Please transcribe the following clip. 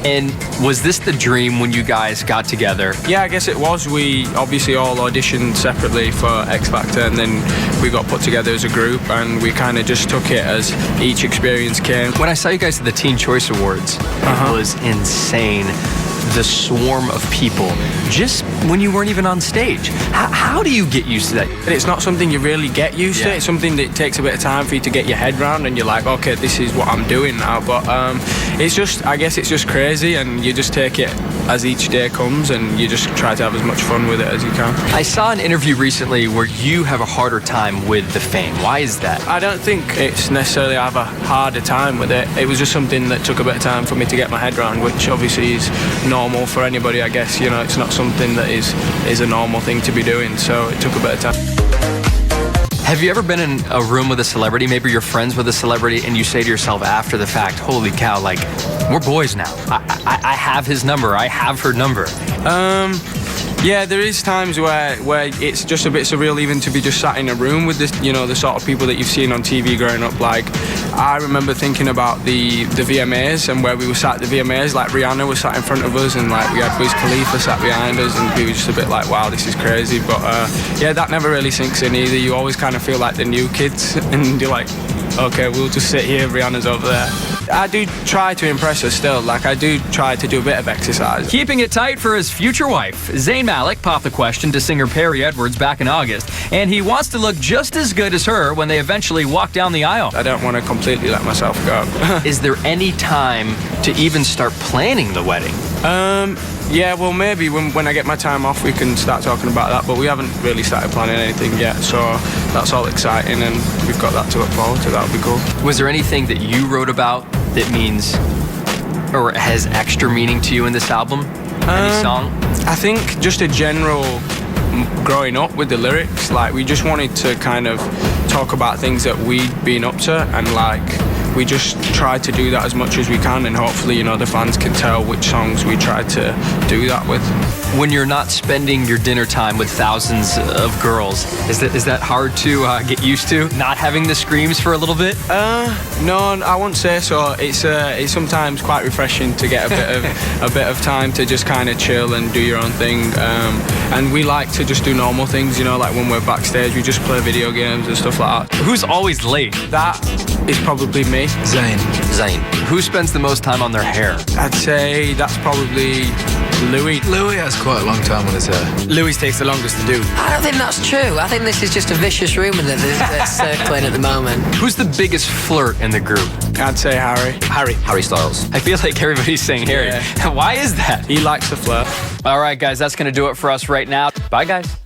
And was this the dream when you guys got together? Yeah, I guess it was. We obviously all auditioned separately for X Factor, and then we got put together as a group, and we kind of just took it as each experience came. When I saw you guys at the Teen Choice Awards, it was insane. The swarm of people, just when you weren't even on stage. How do you get used to that? It's not something you really get used to. It's something that takes a bit of time for you to get your head around, and you're like, okay, this is what I'm doing now. But it's just, I guess it's just crazy, and you just take it as each day comes, and you just try to have as much fun with it as you can. I saw an interview recently where you have a harder time with the fame. Why is that? I don't think it's necessarily I have a harder time with it. It was just something that took a bit of time for me to get my head around, which obviously is normal for anybody, I guess. You know, it's not something that is a normal thing to be doing, so it took a bit of time. Have you ever been in a room with a celebrity, maybe you're friends with a celebrity, and you say to yourself after the fact, holy cow, like, we're boys now. I have his number, I have her number. Yeah, there is times where it's just a bit surreal even to be just sat in a room with this, you know, the sort of people that you've seen on TV growing up. Like, I remember thinking about the VMAs and where we were sat at the VMAs, like Rihanna was sat in front of us, and like we had Wiz Khalifa sat behind us, and we were just a bit like, wow, this is crazy. But yeah, that never really sinks in either. You always kind of feel like the new kids, and you're like, okay, we'll just sit here, Rihanna's over there. I do try to impress her still. Like, I do try to do a bit of exercise. Keeping it tight for his future wife. Zayn popped the question to singer Perry Edwards back in August, and he wants to look just as good as her when they eventually walk down the aisle. I don't want to completely let myself go. Is there any time to even start planning the wedding? Yeah, well, maybe when I get my time off, we can start talking about that, but we haven't really started planning anything yet, so that's all exciting, and we've got that to look forward to. That'll be cool. Was there anything that you wrote about that means or has extra meaning to you in this album? Any song? I think just a general growing up with the lyrics, like we just wanted to kind of talk about things that we'd been up to, and like we just try to do that as much as we can, and hopefully, you know, the fans can tell which songs we try to do that with. When you're not spending your dinner time with thousands of girls, is that hard to get used to? Not having the screams for a little bit? No, I won't say so. It's sometimes quite refreshing to get a bit of time to just kind of chill and do your own thing. And we like to just do normal things, you know, like when we're backstage, we just play video games and stuff like that. Who's always late? That is probably me. Zayn. Who spends the most time on their hair? I'd say that's probably Louis. Louis has quite a long time on his hair. Louis takes the longest to do. I don't think that's true. I think this is just a vicious rumour that's circling at the moment. Who's the biggest flirt in the group? I'd say Harry. Harry Styles. I feel like everybody's saying Harry. Yeah. Why is that? He likes to flirt. All right, guys, that's going to do it for us right now. Bye, guys.